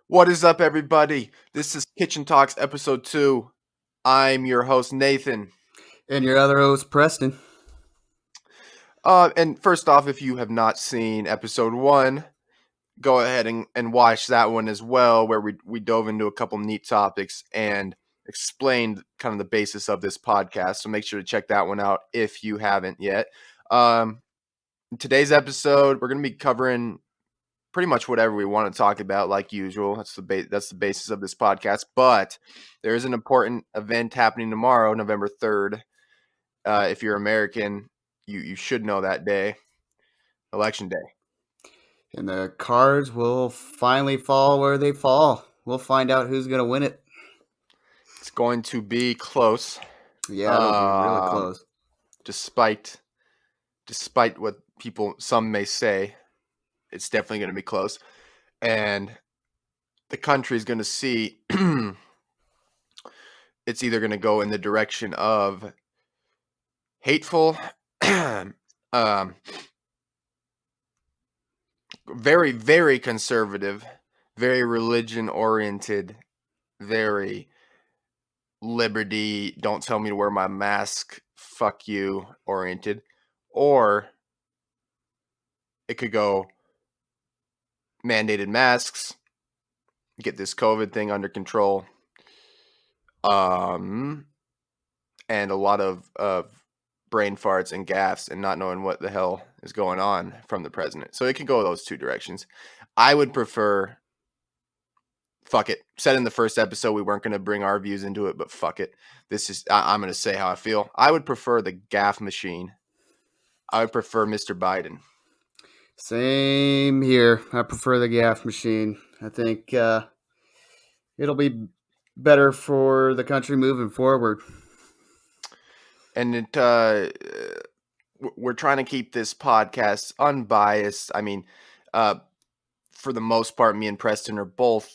What is up, everybody? This is Kitchen Talks episode 2. I'm your host, Nathan. And your other host, Preston. And first off, if you have not seen episode 1, go ahead and watch that one as well, where we dove into a couple neat topics and explained kind of the basis of this podcast. So make sure to check that one out if you haven't yet. In today's episode, we're going to be covering pretty much whatever we want to talk about, like usual. That's the basis of this podcast. But there is an important event happening tomorrow, November 3rd. If you're American, you should know that day, Election Day. And the cards will finally fall where they fall. We'll find out who's going to win it. It's going to be close. Yeah, it'll be really close. Despite what some may say, it's definitely going to be close. And the country is going to see it's either going to go in the direction of hateful, very, very conservative, very religion-oriented, very liberty, don't tell me to wear my mask, fuck you oriented, or it could go mandated masks, get this COVID thing under control, and a lot of brain farts and gaffes and not knowing what the hell is going on from the president. So it can go those two directions. I would prefer, fuck it. Said in the first episode we weren't going to bring our views into it, but fuck it. I'm going to say how I feel. I would prefer the gaff machine. I would prefer Mr. Biden. Same here. I prefer the gaff machine. I think it'll be better for the country moving forward. And we're trying to keep this podcast unbiased. I mean, for the most part, me and Preston are both.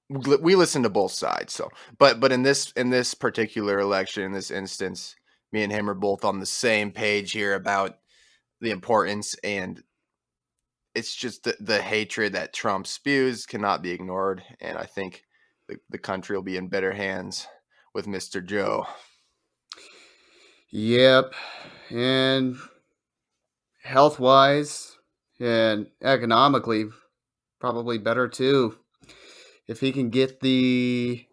We listen to both sides. So, but in this particular election, in this instance, me and him are both on the same page here about the importance, and it's just the hatred that Trump spews cannot be ignored. And I think the country will be in better hands with Mr. Joe. Yep. And health-wise and economically, probably better too. If he can get the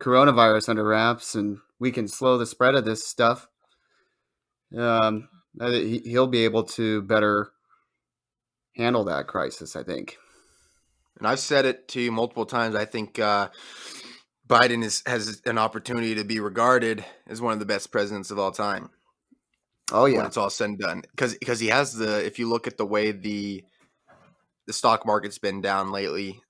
coronavirus under wraps and we can slow the spread of this stuff, he'll be able to better handle that crisis, I think. And I've said it to you multiple times. I think Biden has an opportunity to be regarded as one of the best presidents of all time. Oh yeah, when it's all said and done, because he has the. If you look at the way the stock market's been down lately,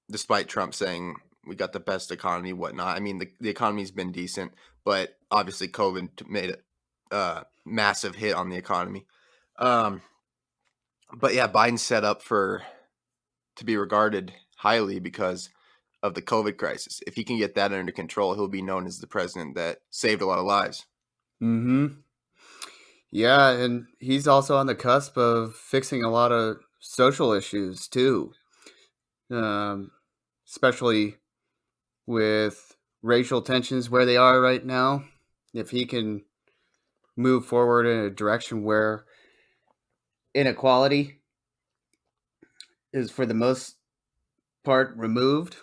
despite Trump saying we got the best economy, whatnot. I mean, the economy's been decent, but obviously COVID made a massive hit on the economy. But yeah, Biden's set up to be regarded highly because of the COVID crisis. If he can get that under control, he'll be known as the president that saved a lot of lives. Mm-hmm. Yeah, and he's also on the cusp of fixing a lot of social issues too, especially with racial tensions where they are right now. If he can move forward in a direction where inequality is for the most part removed,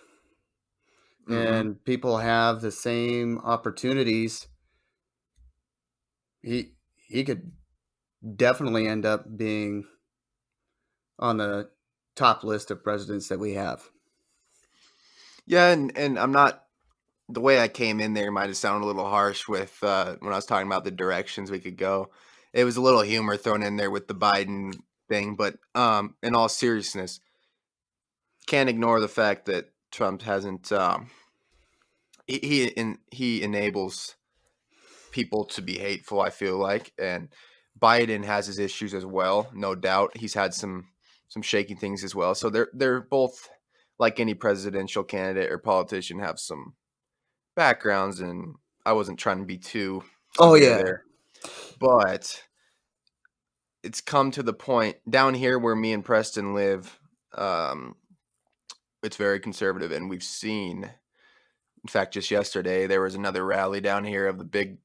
and people have the same opportunities, he could definitely end up being on the top list of presidents that we have. Yeah, and I'm not, the way I came in there might have sounded a little harsh with when I was talking about the directions we could go. It was a little humor thrown in there with the Biden thing, but in all seriousness, can't ignore the fact that Trump hasn't. He enables people to be hateful, I feel like, and Biden has his issues as well, no doubt. He's had some shaky things as well. So they're both, like any presidential candidate or politician, have some backgrounds, and I wasn't trying to be too severe there. But it's come to the point down here where me and Preston live. Um, it's very conservative, and we've seen, in fact, just yesterday there was another rally down here of the big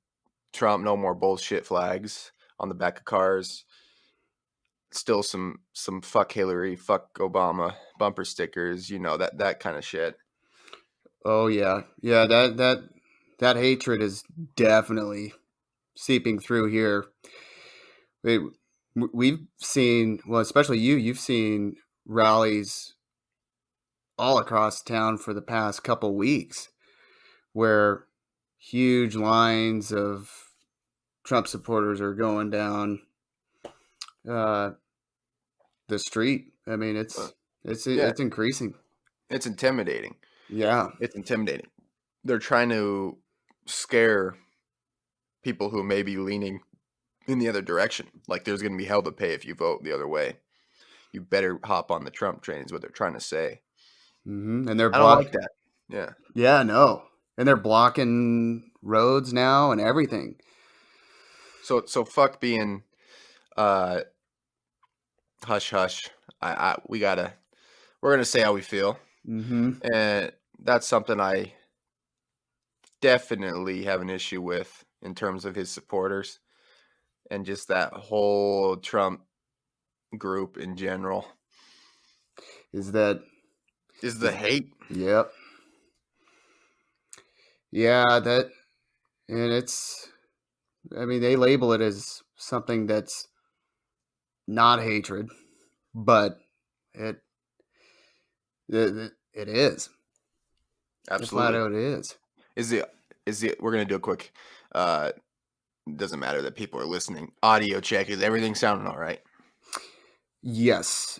Trump no more bullshit flags on the back of cars. Still some fuck Hillary, fuck Obama bumper stickers, that kind of shit. Oh yeah, yeah. That hatred is definitely seeping through here. We, we've seen, well, especially you've seen rallies all across town for the past couple weeks where huge lines of Trump supporters are going down uh, the street. I mean, Uh, yeah, it's increasing. it's intimidating. Yeah. It's intimidating. They're trying to scare people who may be leaning in the other direction. Like there's going to be hell to pay if you vote the other way. You better hop on the Trump train is what they're trying to say. And they're I don't block. like that. Yeah. Yeah, no. And they're blocking roads now and everything. So fuck being uh hush hush. We're gonna say how we feel. Mm-hmm. And that's something I definitely have an issue with in terms of his supporters and just that whole Trump group in general. Is that Is the hate. Yep. Yeah, that and it's I mean they label it as something that's not hatred, but it it is. It flat Absolutely. out is. Is the we're gonna do a quick uh doesn't matter that people are listening. Audio check. Is everything sounding all right? Yes.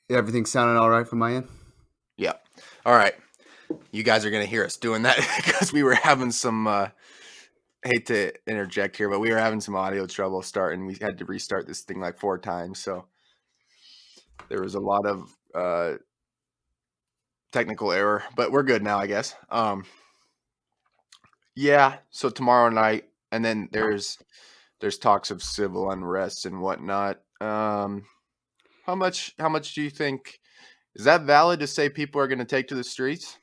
Everything sounding all right from my end? Yeah. All right. You guys are gonna hear us doing that because we were having some hate to interject here, but we were having some audio trouble starting. We had to restart this thing like 4 times, so there was a lot of technical error, but we're good now, I guess. Yeah, so tomorrow night, and then there's talks of civil unrest and whatnot. How much do you think, is that valid to say people are going to take to the streets?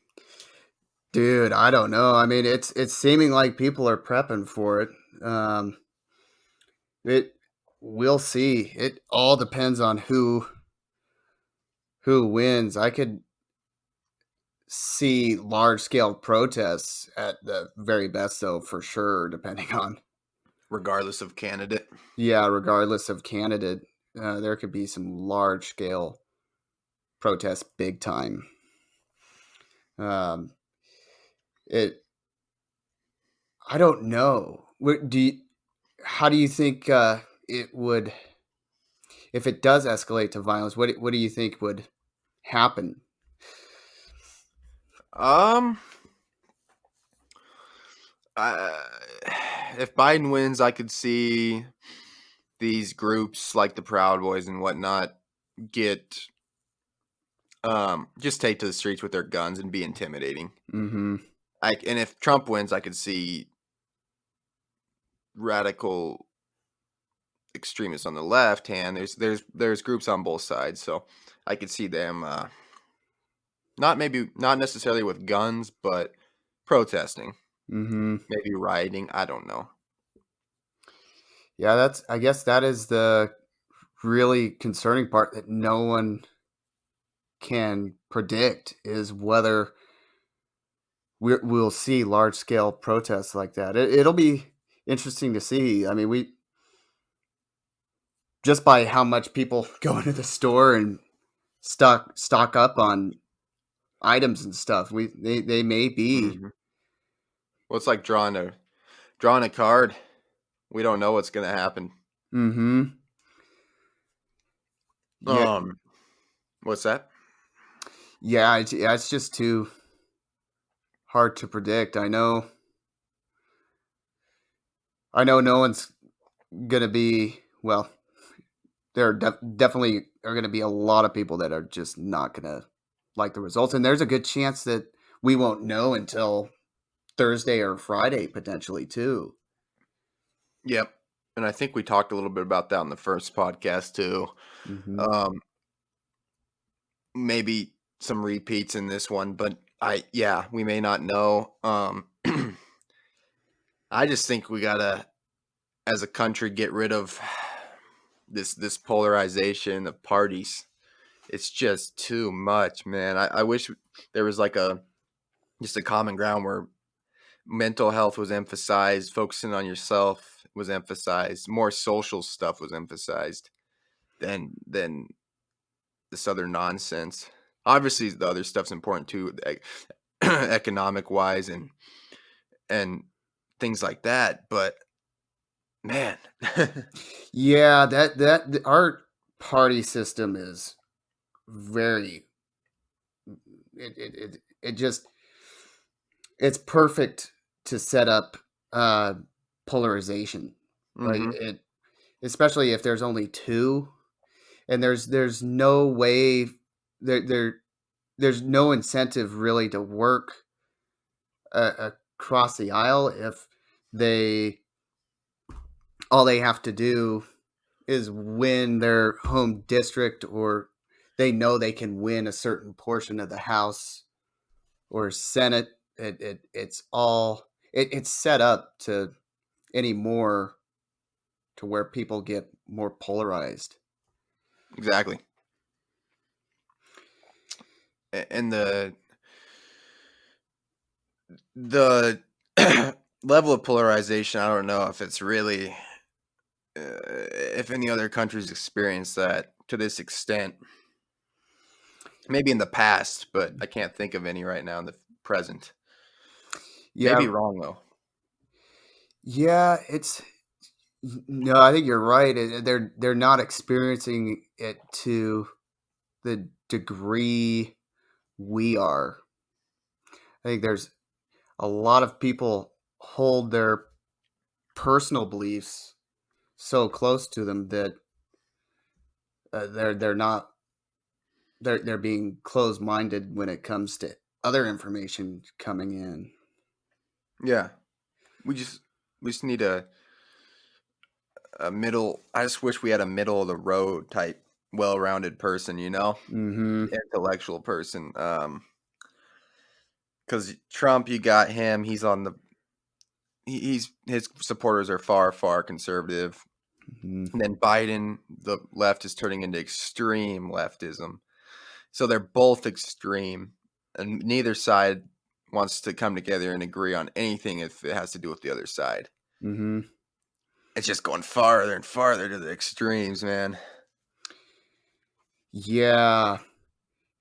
Dude, I don't know. I mean, it's seeming like people are prepping for it. Um, it we'll see. It all depends on who wins. I could see large scale protests at the very best, though, for sure, depending on Regardless of candidate. yeah, regardless of candidate, there could be some large scale protests, big time. Um, it I don't know. How do you think it would if it does escalate to violence? What do you think would happen? Um, uh, if Biden wins, I could see these groups like the Proud Boys and whatnot get just take to the streets with their guns and be intimidating. Mm-hmm. And if Trump wins, I could see radical extremists on the left hand. There's groups on both sides, so I could see them not necessarily with guns, but protesting, Mm-hmm. maybe rioting. I don't know. Yeah, I guess that is the really concerning part that no one can predict is whether we'll see large scale protests like that. It'll be interesting to see. I mean, we just by how much people go into the store and stock up on items and stuff. They may be. Hmm. Well, it's like drawing a card. We don't know what's gonna happen. Mm-hmm. Yeah, Um, what's that? yeah. It's just too hard to predict. I know no one's gonna be well. There are definitely are gonna be a lot of people that are just not gonna like the results, and there's a good chance that we won't know until Thursday or Friday potentially too. Yep. And I think we talked a little bit about that on the first podcast too. Mm-hmm. Um, maybe some repeats in this one, but we may not know. I just think we gotta, as a country, get rid of this polarization of parties. It's just too much, man. I wish there was like just a common ground where mental health was emphasized, focusing on yourself was emphasized, more social stuff was emphasized than this other nonsense. Obviously, the other stuff's important too, economic wise and things like that. But man, Yeah, that our party system is very it just it's perfect to set up polarization. Like hmm it, especially if there's only two, and there's no way there there's no incentive really to work across the aisle if they all they have to do is win their home district, or they know they can win a certain portion of the House or Senate. It's set up to anymore to where people get more polarized. exactly. And the level of polarization, I don't know if it's really if any other countries experience that to this extent. Maybe in the past, but I can't think of any right now in the present. Yeah, Maybe wrong though. yeah, it's no, I think you're right. They're not experiencing it to the degree we are. I think there's a lot of people hold their personal beliefs so close to them that they're not they're being closed minded when it comes to other information coming in. Yeah, we just we just need a middle. I just wish we had a middle of the road type, well-rounded person. Mm-hmm. Intellectual person. Because Trump, you got him. He's on the. He's his supporters are far conservative. Mm-hmm. And then Biden, the left is turning into extreme leftism. So they're both extreme, and neither side wants to come together and agree on anything if it has to do with the other side. Mm-hmm. It's just going farther and farther to the extremes, man. Yeah,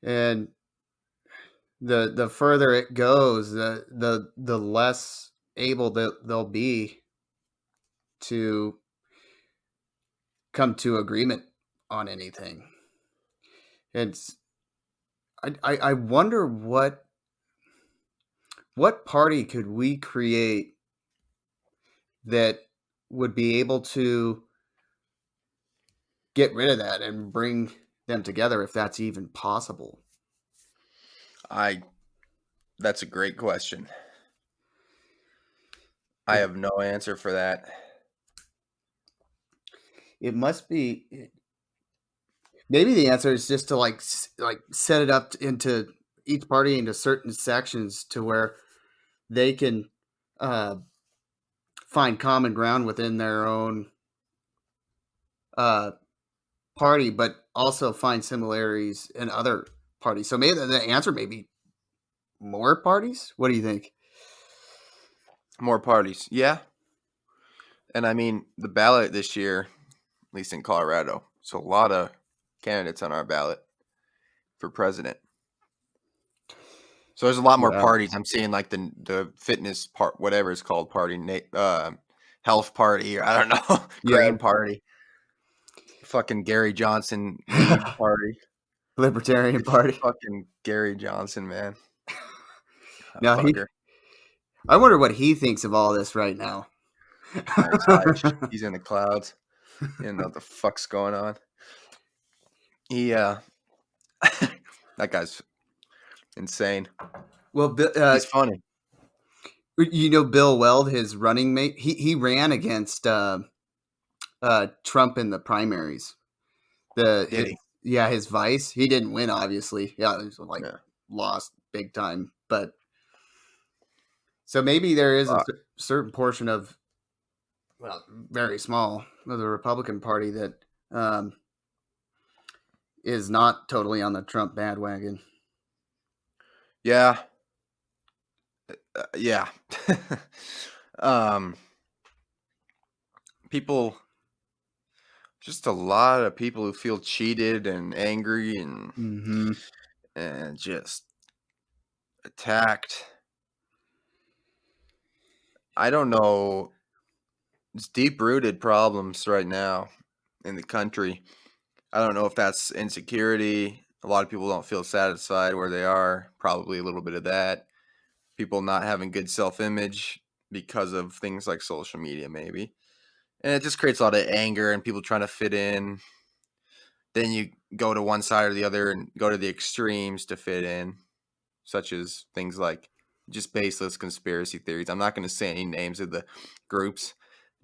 and the further it goes, the less able that they'll be to come to agreement on anything. It's I wonder what party could we create that would be able to get rid of that and bring them together, if that's even possible. I That's a great question. I It have no answer for that. it must be maybe the answer is just to like set it up into each party into certain sections to where they can uh, find common ground within their own uh, party, but also find similarities in other parties. So maybe the answer may be more parties. What do you think? More parties. Yeah. And I mean, the ballot this year, at least in Colorado, so a lot of candidates on our ballot for president. So there's a lot more Yeah. parties. I'm seeing like the fitness part, whatever it's called, party, health party, or I don't know, Yeah. green party, fucking Gary Johnson weed party, Libertarian Party. fucking Gary Johnson, man, that Now fucker. I wonder what he thinks of all this right now. He's high. He's in the clouds. You don't know what the fuck's going on. He that guy's insane. Well, He's funny. Bill Weld, his running mate, he ran against Trump in the primaries. The Did his, he? yeah, his vice. He didn't win, obviously. Yeah, he was like Yeah. lost big time. But so maybe there is a Uh, certain portion of, well, very small, of the Republican Party that um, is not totally on the Trump bandwagon. yeah. Yeah. um, people, just a lot of people who feel cheated and angry Mm-hmm. and just attacked. I don't know. It's deep rooted problems right now in the country. I don't know if that's insecurity. A lot of people don't feel satisfied where they are. Probably a little bit of that. People not having good self image because of things like social media, maybe. And it just creates a lot of anger and people trying to fit in. Then you go to one side or the other and go to the extremes to fit in, such as things like just baseless conspiracy theories. I'm not going to say any names of the groups.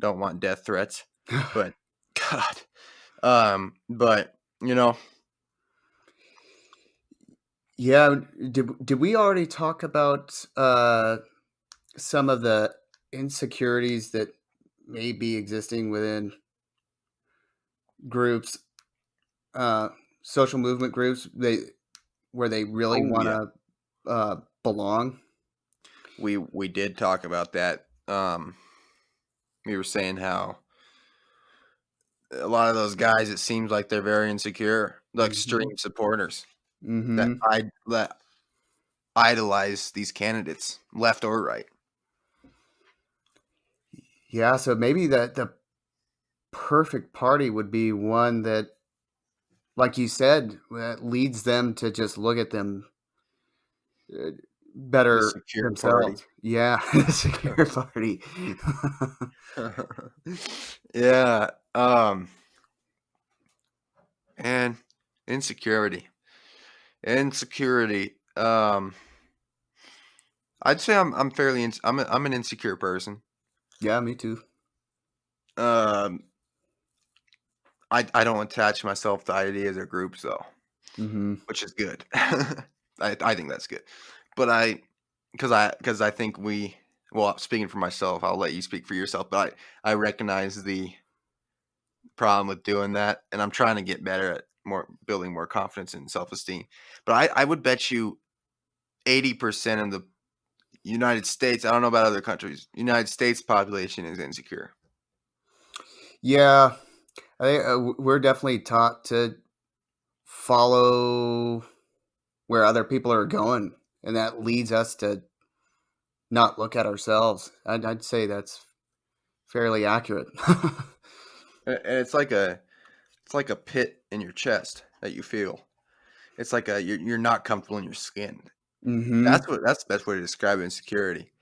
Don't want death threats, but God, but you know, Yeah, did we already talk about some of the insecurities that may be existing within groups, uh, social movement groups, where they really oh want yeah, to belong? we did talk about that. We were saying how a lot of those guys, it seems like they're very insecure, the Hmm. extreme supporters that Hmm. that idolize these candidates, left or right. Yeah, so maybe the perfect party would be one that, like you said, that leads them to just look at them uh, The better secure party. themselves. Yeah, secure party. Yeah. And insecurity. Insecurity. I'd say I'm fairly I'm an insecure person. Yeah, me too. Um, I don't attach myself to ideas or groups though, Hmm. which is good. I think that's good. But because I think we, well, speaking for myself, I'll let you speak for yourself, but I recognize the problem with doing that, and I'm trying to get better at more building more confidence and self-esteem. But I would bet you 80% of the United States, I don't know about other countries, United States population is insecure. Yeah, I think we're definitely taught to follow where other people are going, and that leads us to not look at ourselves. I'd say that's fairly accurate. And it's like a pit in your chest that you feel. It's like you're not comfortable in your skin. Hmm. That's the best way to describe insecurity.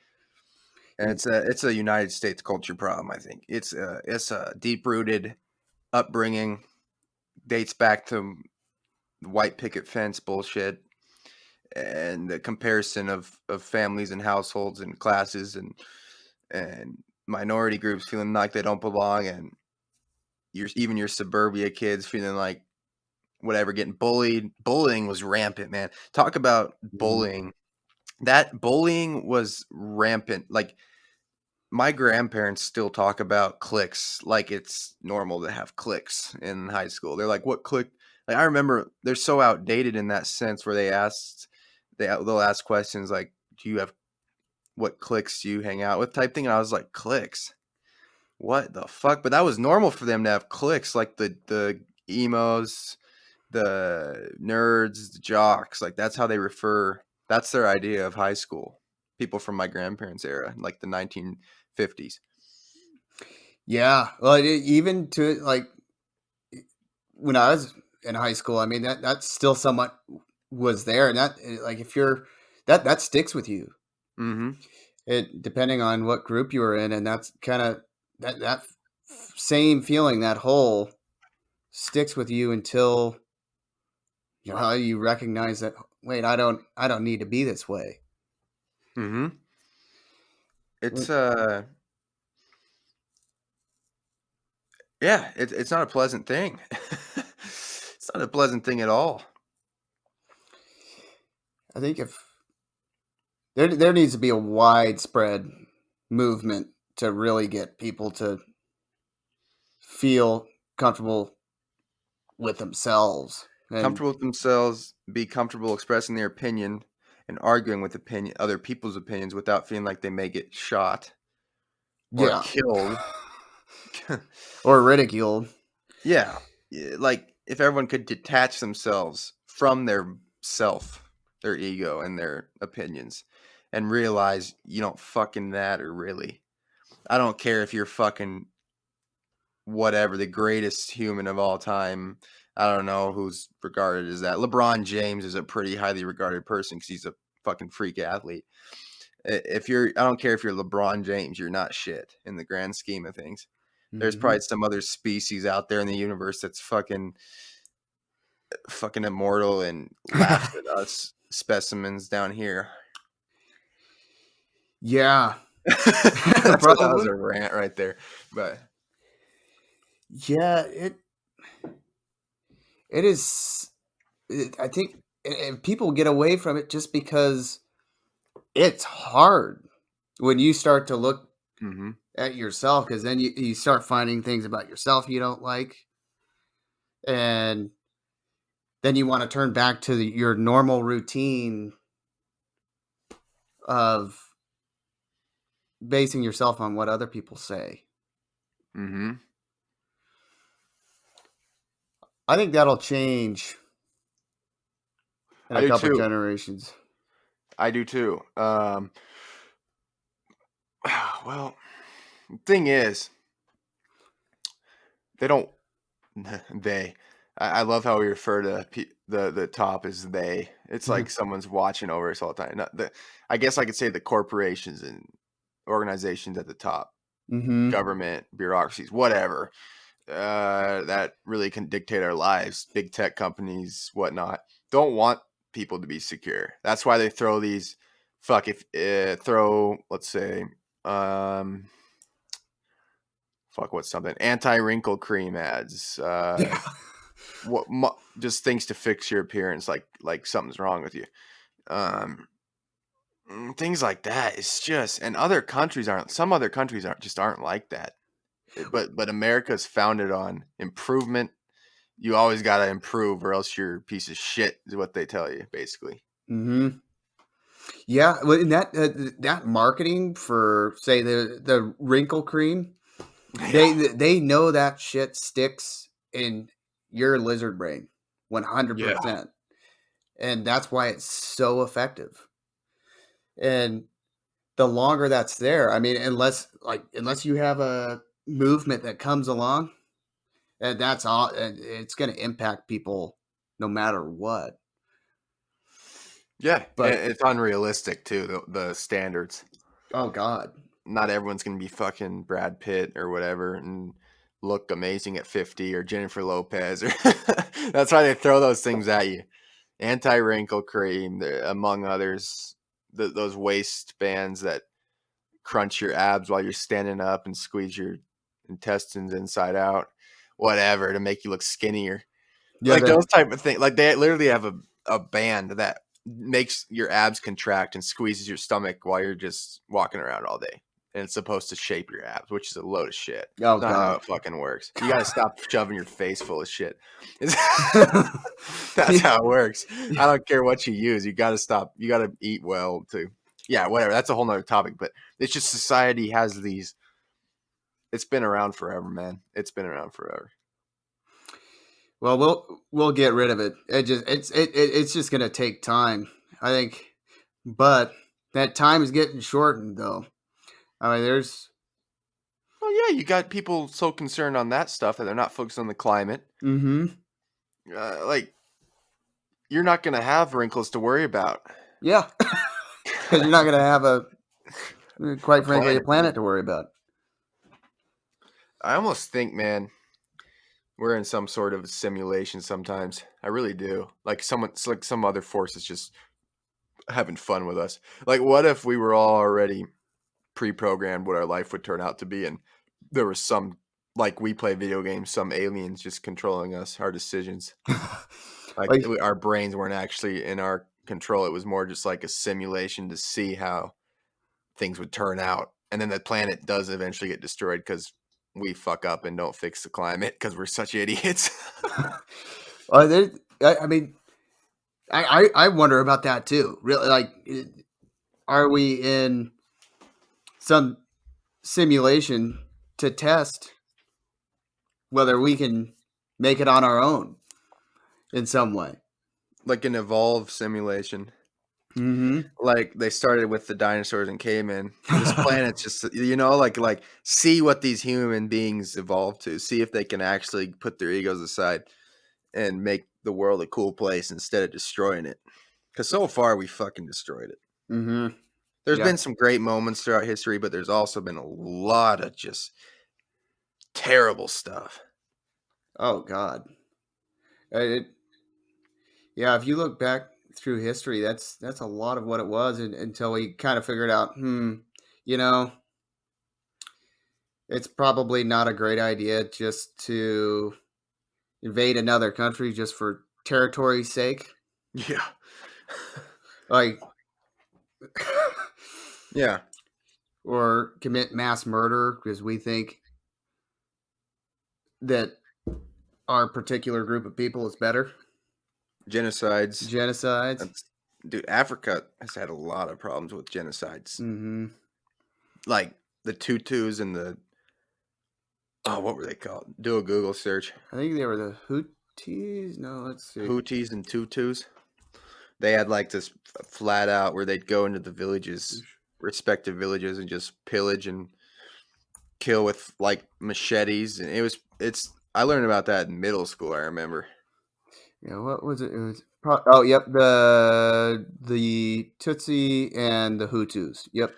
And it's a United States culture problem, I think. It's a deep rooted upbringing, dates back to white picket fence bullshit and the comparison of families and households and classes and minority groups feeling like they don't belong, and your suburbia kids feeling like whatever, getting bullied. Bullying was rampant, man. Talk about bullying. That bullying was rampant. Like my grandparents still talk about cliques like it's normal to have cliques in high school. They're like, "What clique?" Like I remember they're so outdated in that sense where they'll ask questions like, "Do you have what cliques do you hang out with?" type thing, and I was like, "Cliques? What the fuck?" But that was normal for them to have cliques, like the emos, the nerds, the jocks. Like that's how they refer. That's their idea of high school. People from my grandparents' era, like the 1950s. Yeah, well, even to like when I was in high school, I mean that's still somewhat was there, and that like if you're that sticks with you. Mm-hmm. It depending on what group you were in, and that's kind of that same feeling, that hole sticks with you until you recognize that. Wait, I don't need to be this way. Mm-hmm. Well, It's yeah, it's not a pleasant thing. It's not a pleasant thing at all. I think if there needs to be a widespread movement to really get people to feel comfortable with themselves. And Comfortable with themselves, be comfortable expressing their opinion and arguing with other people's opinions without feeling like they may get shot or yeah, killed. or ridiculed. Yeah. Like if everyone could detach themselves from their self, their ego and their opinions and realize you don't fucking matter really. I don't care if you're fucking whatever, the greatest human of all time. I don't know who's regarded as that. LeBron James is a pretty highly regarded person because he's a fucking freak athlete. If you're, I don't care if you're LeBron James, you're not shit in the grand scheme of things. There's Mm-hmm. probably some other species out there in the universe that's fucking immortal and laughs at us specimens down here. Yeah, That was probably. a rant right there. But Yeah, it is. I think people get away from it just because it's hard when you start to look mm-hmm. at yourself, because then you start finding things about yourself you don't like, and then you want to turn back to your normal routine of basing yourself on what other people say. Mm-hmm. I think that'll change in I a do couple too. generations. I do too. Well, the thing is, they don't. They. I love how we refer to the top as they. It's like someone's watching over us all the time. Not the. I guess I could say the corporations and organizations at the top, Mm-hmm. government, bureaucracies, whatever. That really can dictate our lives. Big tech companies, whatnot, don't want people to be secure. That's why they throw these. Fuck if throw. Let's say. Um, fuck what's something anti-wrinkle cream ads Yeah. just things to fix your appearance like something's wrong with you, um things like that. It's just, and other countries aren't, some other countries aren't like that. But America's founded on improvement. You always got to improve or else you're a piece of shit is what they tell you basically. Mm-hmm. Yeah, well, and that marketing for, say, the wrinkle cream, Yeah. they know that shit sticks in your lizard brain Yeah. 100%, and that's why it's so effective. And the longer that's there, I mean, unless you have a movement that comes along, and that's all, and it's going to impact people no matter what. Yeah, and But it's unrealistic too, the standards. oh god, Not everyone's gonna be fucking Brad Pitt or whatever and look amazing at 50, or Jennifer Lopez, or that's why they throw those things at you. Anti wrinkle cream, among others. Those waistbands that crunch your abs while you're standing up and squeeze your intestines inside out, whatever, to make you look skinnier. yeah, Like the those type of things. Like they literally have a band that makes your abs contract and squeezes your stomach while you're just walking around all day. And it's supposed to shape your abs, which is a load of shit. oh It's not how god. it fucking works. You got to stop shoving your face full of shit. That's how it works. I don't care what you use. You got to stop. You got to eat well too. Yeah, whatever. That's a whole nother topic. But it's just society has these. It's been around forever, man. It's been around forever. Well, we'll get rid of it. It's just gonna take time, I think. But that time is getting shortened, though. I mean, there's. Well, yeah, you got people so concerned on that stuff that they're not focused on the climate. Mm-hmm. Like, you're not going to have wrinkles to worry about. Yeah, because you're not gonna have A quite frankly, a planet. planet to worry about. I almost think, man, we're in some sort of simulation sometimes. I really do. Like it's like some other force is just having fun with us. Like, what if we were all already pre-programmed what our life would turn out to be, and there was some like we play video games, some aliens just controlling us, our decisions. Like Like, our brains weren't actually in our control. It was more just like a simulation to see how things would turn out. And then the planet does eventually get destroyed because we fuck up and don't fix the climate because we're such idiots. there, I mean, I wonder about that too. Really, like, are we in some simulation to test whether we can make it on our own in some way? Like an evolve simulation. Mm-hmm. Like they started with the dinosaurs and cavemen. This planet's just like see what these human beings evolve to. See if they can actually put their egos aside and make the world a cool place instead of destroying it. Because so far we fucking destroyed it. Mm-hmm. There's Yeah. been some great moments throughout history, but there's also been a lot of just terrible stuff. Oh God. It, yeah. If you look back through history, that's a lot of what it was, until we kind of figured out, you know, it's probably not a great idea just to invade another country just for territory's sake. Yeah. Like, Yeah. or commit mass murder because we think that our particular group of people is better. Genocides. Genocides. That's, dude, Africa has had a lot of problems with genocides. Mm-hmm. Like the Tutus and the what were they called? Do a Google search. I think they were the Houthis. No, let's see. Houthis and Tutus. They had like this flat out where they'd go into the villages, respective villages, and just pillage and kill with like machetes. And it's. I learned about that in middle school. I remember. Yeah, what was it? It was yep, the Tutsi and the Hutus. Yep,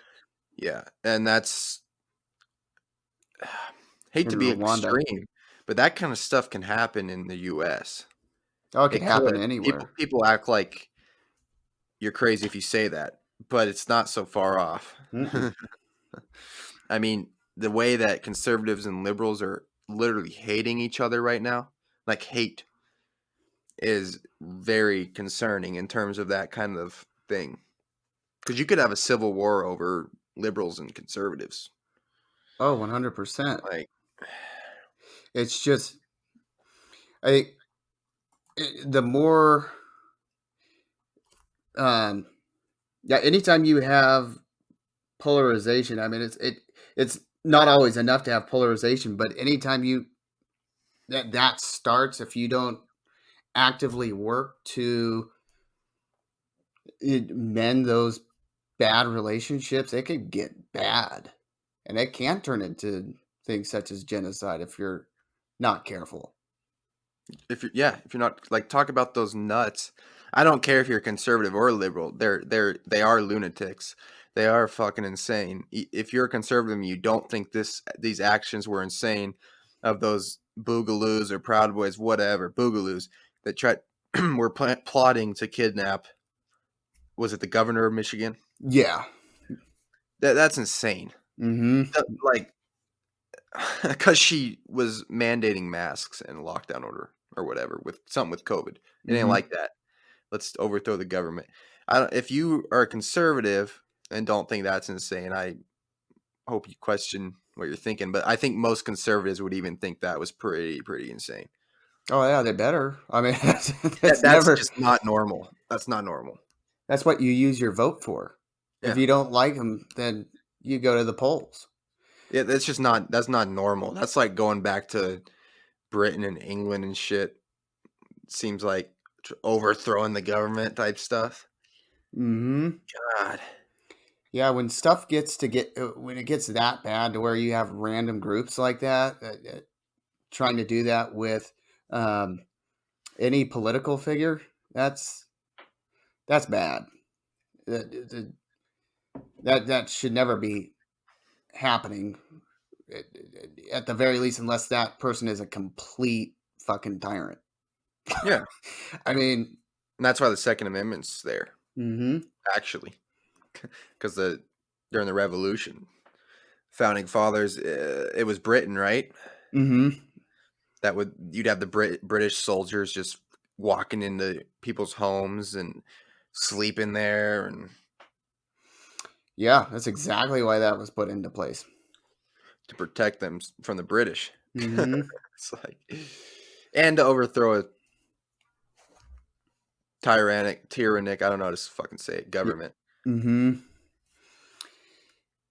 Yeah, and that's hate in to be Rwanda. extreme, but that kind of stuff can happen in the U.S. Oh, it could It happen could. People anywhere. people act like you're crazy if you say that, but it's not so far off. Mm-mm. I mean, the way that conservatives and liberals are literally hating each other right now, like hate, is very concerning in terms of that kind of thing. Because you could have a civil war over liberals and conservatives. Oh, 100%. Like, It's just, I the more, um, yeah. Anytime you have polarization, I mean, it's not always enough to have polarization, but anytime that starts, if you don't actively work to mend those bad relationships, it could get bad, and it can turn into things such as genocide if you're not careful. if you're not like talk about those nuts. I don't care if you're conservative or liberal. They are lunatics. They are fucking insane. If you're a conservative and you don't think these actions were insane, of those boogaloos or Proud Boys, whatever boogaloos that tried were plotting to kidnap. Was it the governor of Michigan? Yeah. That's insane. Mm-hmm. Like, because she was mandating masks and lockdown order or whatever with something with COVID. It ain't Mm-hmm. like that. Let's overthrow the government. I don't, if you are a conservative and don't think that's insane, I hope you question what you're thinking. But I think most conservatives would even think that was pretty insane. Oh yeah, they better. I mean, That that's that's never. just not normal. That's not normal. That's what you use your vote for. If Yeah. you don't like them, then you go to the polls. Yeah, that's not normal. That's like going back to Britain and England and shit. Seems like overthrowing the government type stuff. Mm-hmm. God. Yeah, when stuff gets when it gets that bad to where you have random groups like that, trying to do that with um, any political figure, that's bad. That, that should never be happening. At the very least, unless that person is a complete fucking tyrant. Yeah. I mean, And that's why the Second Amendment's there, mm-hmm. actually. Because during the Revolution, founding fathers, it was Britain, right? Mm-hmm. You'd have the British soldiers just walking into people's homes and sleeping there, and Yeah, that's exactly why that was put into place. to protect them from the British. Mm-hmm. It's like, and to overthrow a tyrannic, I don't know how to fucking say it, Yeah. government. Mm-hmm.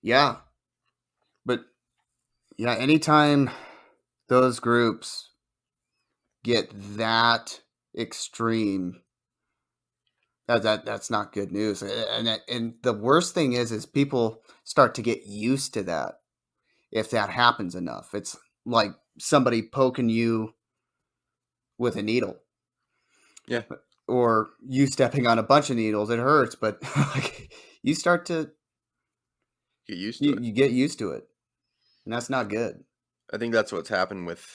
Yeah, but yeah, anytime those groups get that extreme, that's not good news. And the worst thing is people start to get used to that if that happens enough. It's like somebody poking you with a needle, Yeah, or you stepping on a bunch of needles. It hurts, but like, you start to get used to you, it. you get used to it, and that's not good. I think that's what's happened the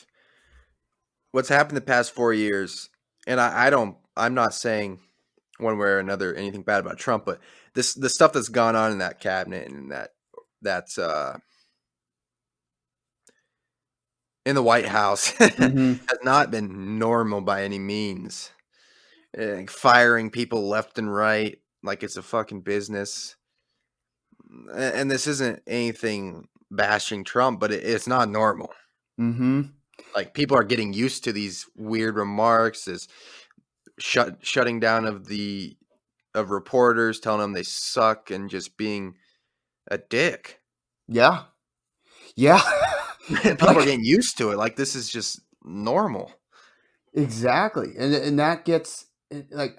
past 4 years. And I'm not saying one way or another anything bad about Trump, but the stuff that's gone on in that cabinet and that's in the White House Mm-hmm. has not been normal by any means. Like firing people left and right like it's a fucking business. And this isn't anything bashing Trump, but it's not normal. Mm-hmm. Like people are getting used to these weird remarks, this shutting down of reporters, telling them they suck, and just being a dick. Yeah. Yeah. People are Like, getting used to it. Like this is just normal. exactly. And that gets like,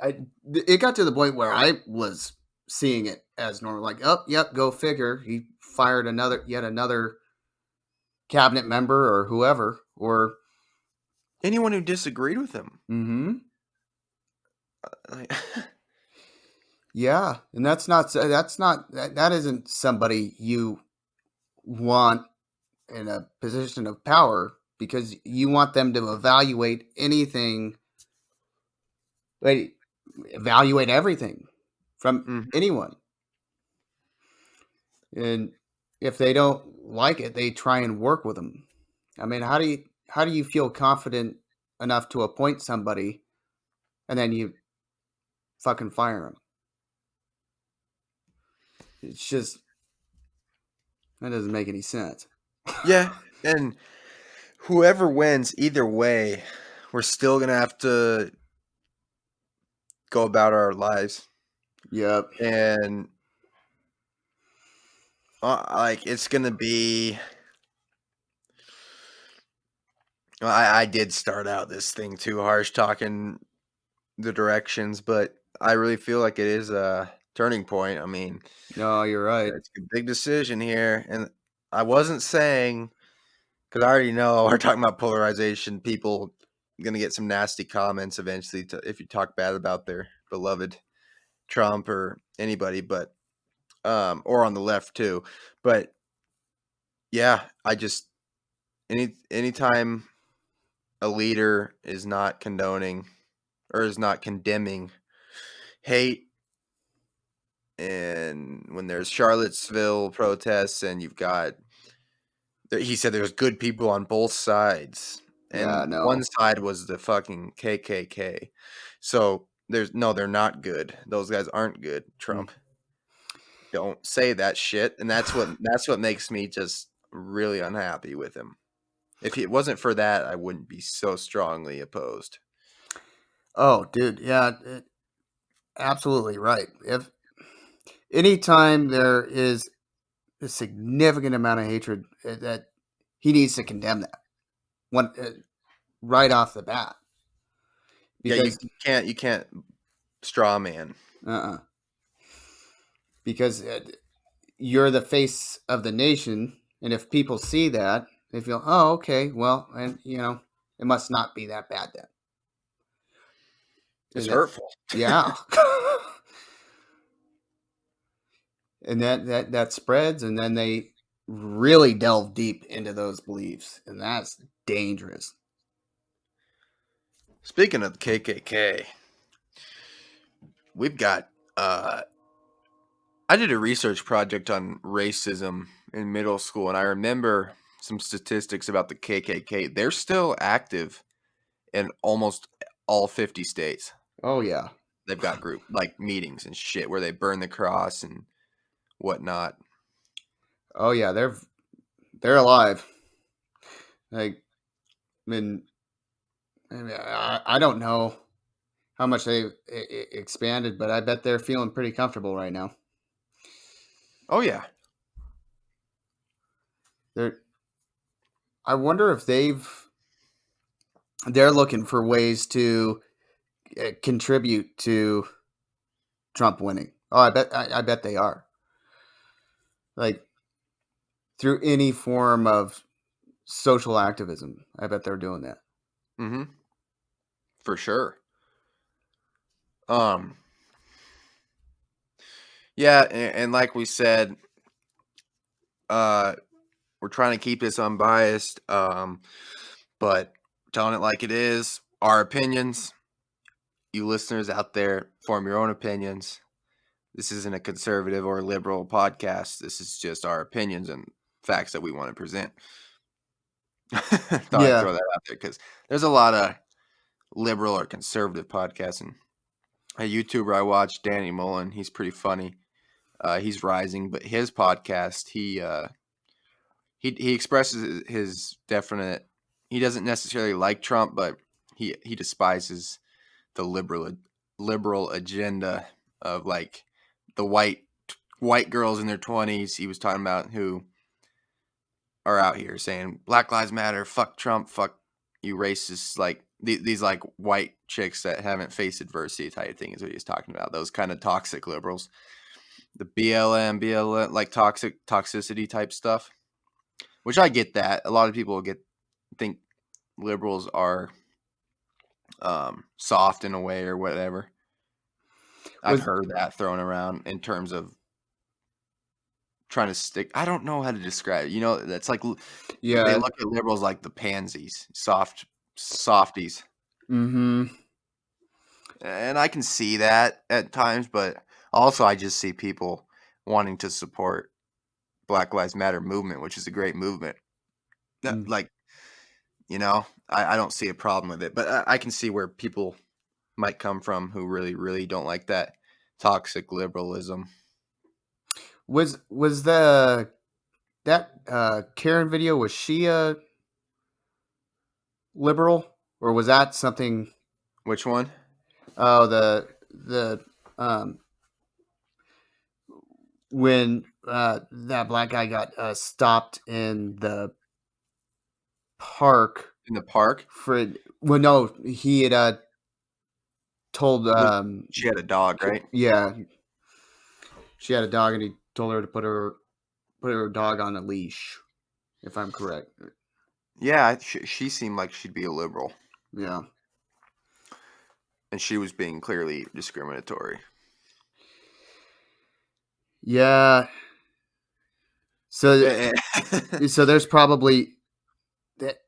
it got to the point where I was seeing it as normal. Like, oh, yep, go figure. He fired yet another cabinet member or whoever. Or Anyone who disagreed with him, mm-hmm. like, Yeah, and that isn't somebody you want in a position of power, because you want them to evaluate anything, like, evaluate everything from mhm. anyone. And if they don't like it, they try and work with them. I mean, how do you feel confident enough to appoint somebody and then you fucking fire them? It's just, that doesn't make any sense. Yeah, and whoever wins, either way, we're still gonna have to go about our lives, Yep. and like it's gonna be. I did start out this thing too harsh talking the directions, but I really feel like it is a turning point. I mean, No, you're right. it's a big decision here, and I wasn't saying because I already know we're talking about polarization. People gonna get some nasty comments eventually if you talk bad about their beloved Trump or anybody, but or on the left too. But yeah, I just anytime a leader is not condoning or is not condemning hate, and when there's Charlottesville protests and you've got he said there's good people on both sides, Yeah, and one no. side was the fucking KKK. So they're not good. Those guys aren't good. Mm. Trump, don't say that shit, and that's what makes me just really unhappy with him. If it wasn't for that, I wouldn't be so strongly opposed. Oh, dude, yeah, absolutely right. If anytime there is a significant amount of hatred, that he needs to condemn that one, right off the bat, Yeah, you because can't straw man. uh, because you're the face of the nation, and if people see that, they feel, oh, okay, well, and it must not be that bad then. It's And that, hurtful. yeah. And that spreads, and then they really delve deep into those beliefs, and that's dangerous. Speaking of the KKK, we've got I did a research project on racism in middle school, and I remember some statistics about the KKK. They're still active in almost all 50 states. Oh yeah. They've got group like meetings and shit where they burn the cross and whatnot. Oh yeah, they're alive. Like, I don't know how much they expanded, but I bet they're feeling pretty comfortable right now. Oh yeah. They're I wonder if they're looking for ways to contribute to Trump winning. Oh, I bet they are. Like, through any form of social activism, I bet they're doing that. Mm-hmm. For sure. Um. Yeah, and like we said, we're trying to keep this unbiased. But telling it like it is, our opinions. You listeners out there, form your own opinions. This isn't a conservative or liberal podcast. This is just our opinions and facts that we want to present. Thought I'd Yeah. throw that out there because there's a lot of liberal or conservative podcasts. And a YouTuber I watch, Danny Mullen, he's pretty funny. He's rising, but his podcast, he expresses his definite. He doesn't necessarily like Trump, but he despises the liberal agenda of like the white girls in their 20s. He was talking about who are out here saying Black Lives Matter, fuck Trump, fuck you racists, like these like white chicks that haven't faced adversity type thing is what he's talking about. Those kind of toxic liberals, the BLM, like toxicity type stuff, which I get that. A lot of people think liberals are soft in a way or whatever. I've Was heard that thrown around in terms of trying to stick. I don't know how to describe it. You know, that's like they yeah. look at liberals like the pansies, softies, Mm-hmm. and I can see that at times. But also, I just see people wanting to support Black Lives Matter movement, which is a great movement. Like, you know, I don't see a problem with it, but I can see where people might come from who really, really don't like that toxic liberalism. Was that Karen video, was she a liberal, or was that something? Which one? Oh, the um when that black guy got stopped in the park In the park? for, well, no, he had told She had a dog, right? yeah, she had a dog and he told her to put her dog on a leash, if I'm correct. Yeah, she seemed like she'd be a liberal, Yeah. and she was being clearly discriminatory. Yeah. So so there's probably that.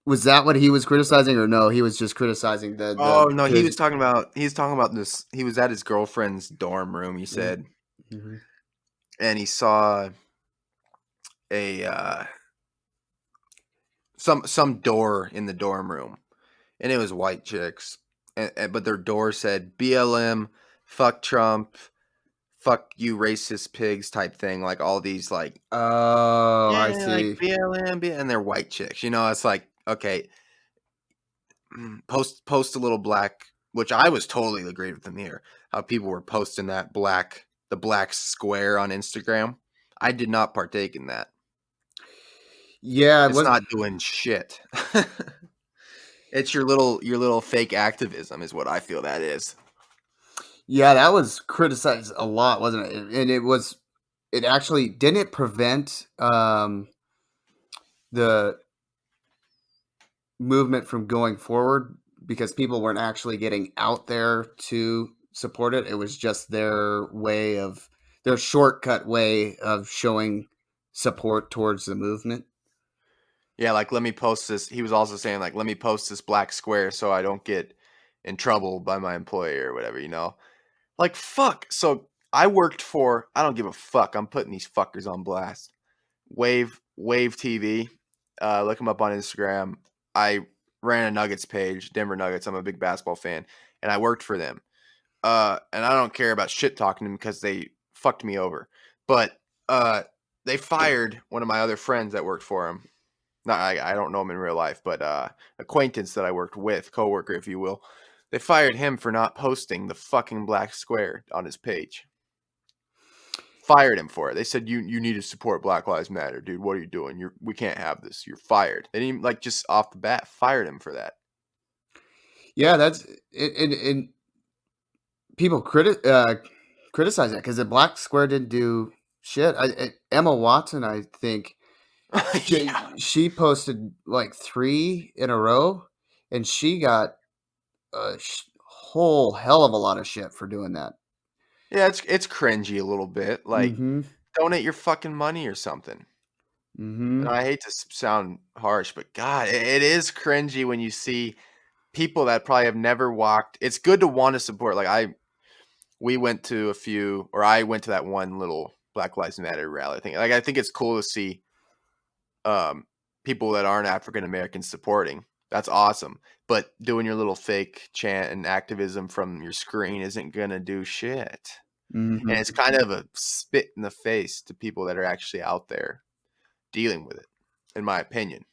Was that what he was criticizing, or no? He was just criticizing Oh the no, his. he's talking about this. He was at his girlfriend's dorm room. He said, Mm-hmm. and he saw a some door in the dorm room, and it was white chicks, but their door said BLM, fuck Trump, fuck you racist pigs type thing, like all these like Oh, I yeah, like see. BLM, and they're white chicks. You know, it's like okay, post a little black, which I was totally agreed with them here. How people were posting the black square on Instagram. I did not partake in that. Yeah, it It's was. not doing shit. It's your little fake activism is what I feel that is. Yeah, that was criticized a lot, wasn't it? And it was. It actually didn't it prevent the movement from going forward because people weren't actually getting out there to support it. It was just their shortcut way of showing support towards the movement. Yeah, like let me post this. He was also saying like let me post this black square so I don't get in trouble by my employer or whatever, you know. Like fuck. So I don't give a fuck. I'm putting these fuckers on blast. Wave TV. Look him up on Instagram. I ran a Nuggets page, Denver Nuggets. I'm a big basketball fan, and I worked for them. And I don't care about shit talking them because they fucked me over. But they fired one of my other friends that worked for him. Not I don't know him in real life, but acquaintance that I worked with, coworker, if you will. They fired him for not posting the fucking black square on his page. Fired him for it. They said you need to support Black Lives Matter, dude. What are you doing? We can't have this. You're fired. They didn't even, like, just off the bat fired him for that. Yeah, that's it. And people criticize that because the black square didn't do shit. Emma Watson, I think, Yeah. she posted like 3 in a row, and she got a whole hell of a lot of shit for doing that. Yeah, it's cringy a little bit. Like, Mm-hmm. donate your fucking money or something. Mm-hmm. And I hate to sound harsh, but God, it is cringy when you see people that probably have never walked. It's good to want to support. Like we went to a few, or I went to that one little Black Lives Matter rally thing. Like, I think it's cool to see people that aren't African Americans supporting. That's awesome. But doing your little fake chant and activism from your screen isn't gonna do shit. And it's Mm-hmm. kind of a spit in the face to people that are actually out there dealing with it, in my opinion.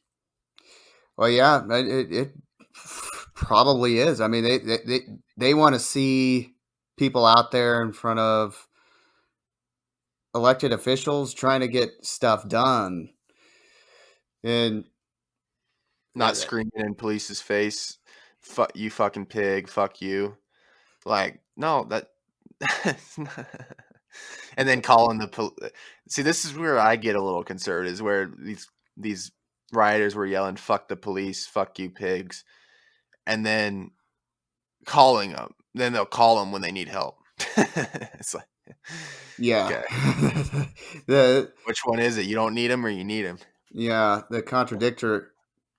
Well, yeah, it probably is. I mean, they want to see people out there in front of elected officials trying to get stuff done, and Not screaming in police's face, "Fuck you, fucking pig! Fuck you!" Like, no, that. And then calling the see, this is where I get a little concerned. Is where these rioters were yelling "fuck the police," "fuck you, pigs," and then calling them. Then they'll call them when they need help. It's like, yeah, okay, the which one is it? You don't need them or you need them? the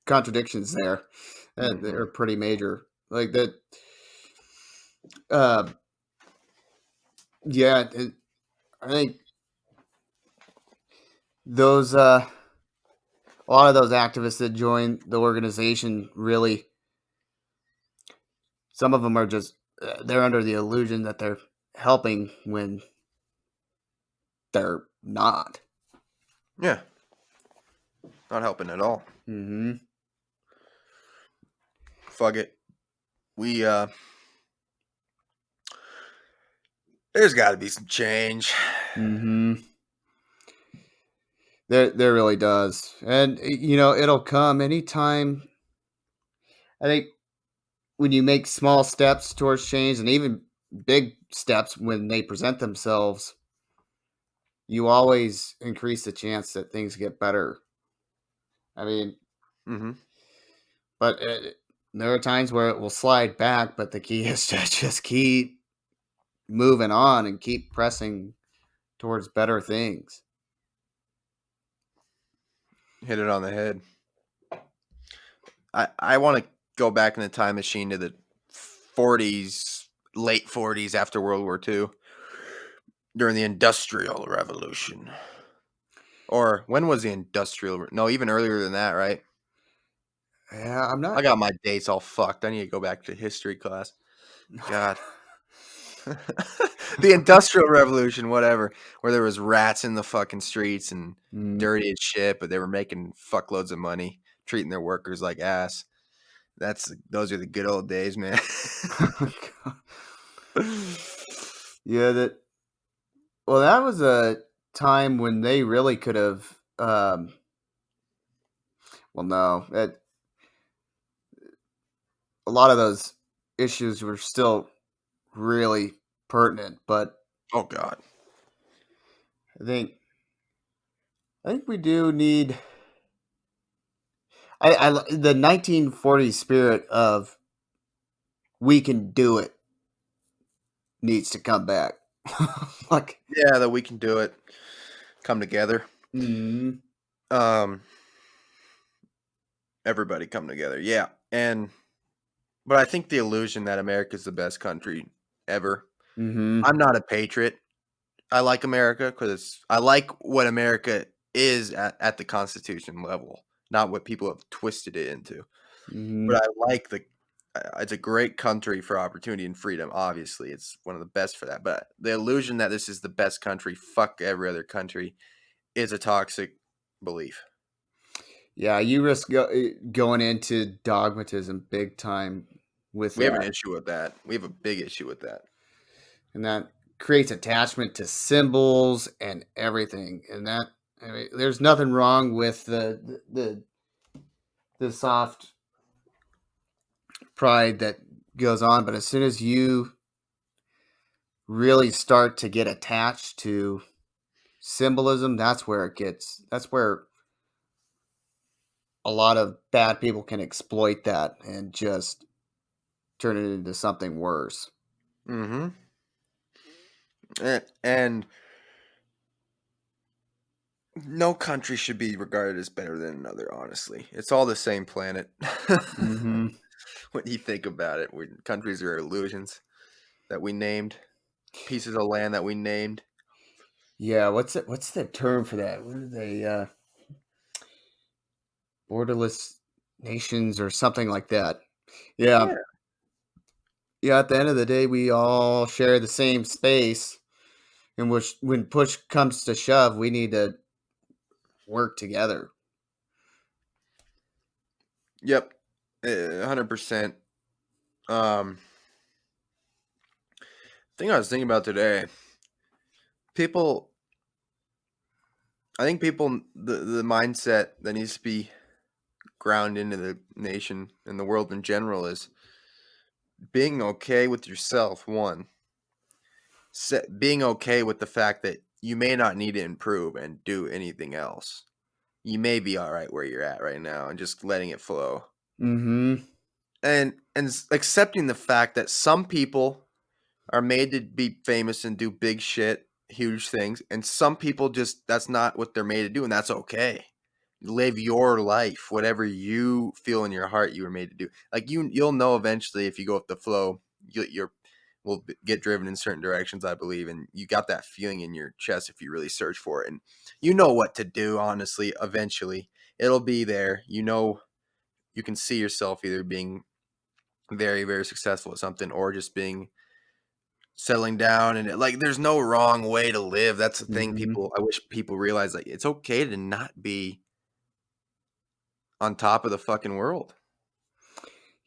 contradictions there, Hmm. they're pretty major. Like that, uh, yeah, I think those a lot of those activists that join the organization really, some of them are just they're under the illusion that they're helping when they're not. Yeah, not helping at all. Mm-hmm. Fuck it. We there's got to be some change. Mm-hmm. There really does, and it'll come anytime. I think when you make small steps towards change, and even big steps when they present themselves, you always increase the chance that things get better. I mean, Hmm. but there are times where it will slide back, but the key is to just keep moving on and keep pressing towards better things. Hit it on the head. I want to go back in the time machine to the 40s, late 40s, after World War II, during the Industrial Revolution. Or when was the Industrial? No, even earlier than that, right? Yeah, I'm I not. got my dates all fucked. I need to go back to history class. God. The Industrial Revolution, whatever, where there was rats in the fucking streets and Mm. dirty as shit, but they were making fuckloads of money, treating their workers like ass. Those are the good old days, man. Yeah, that. Well, that was a time when they really could have. Well, no, a lot of those issues were still really pertinent, but Oh God. I think I think we do need. The 1940s spirit of we can do it needs to come back. Like, Yeah, that we can do it. Come together. mm, Um, everybody come together. Yeah, but I think the illusion that America's the best country ever. mm-hmm, I'm not a patriot. I like America because I like what America is at the Constitution level. not what people have twisted it into. But Hmm. I like it's a great country for opportunity and freedom. Obviously, it's one of the best for that. But the illusion that this is the best country, fuck every other country, is a toxic belief. Yeah, you risk going into dogmatism big time with We have an that, issue with that. We have a big issue with that. and that creates attachment to symbols and everything. And that, I mean, there's nothing wrong with the soft pride that goes on, but as soon as you really start to get attached to symbolism, that's where a lot of bad people can exploit that and just turn it into something worse. Mm-hmm. And no country should be regarded as better than another, honestly. It's all the same planet. Hmm. When you think about it, countries are illusions that we named, pieces of land that we named. Yeah, what's the term for that? What are they, borderless nations or something like that? Yeah. Yeah. Yeah, at the end of the day, we all share the same space, in which when push comes to shove, we need to work together. Yep. 100%. Um, thing I was thinking about today, people, I think people, the mindset that needs to be ground into the nation and the world in general is being okay with yourself, one, being okay with the fact that you may not need to improve and do anything else. You may be all right where you're at right now and just letting it flow. Mm-hmm. And accepting the fact that some people are made to be famous and do big shit, huge things, and some people just that's not what they're made to do, and that's okay. Live your life, whatever you feel in your heart you were made to do. Like you'll know eventually if you go with the flow, you're will get driven in certain directions, I believe, and you got that feeling in your chest if you really search for it, and you know what to do. Honestly, eventually it'll be there. You know, you can see yourself either being very, very successful at something or just being settling down and like there's no wrong way to live. That's the thing Mm-hmm. people I wish people realize like it's okay to not be on top of the fucking world.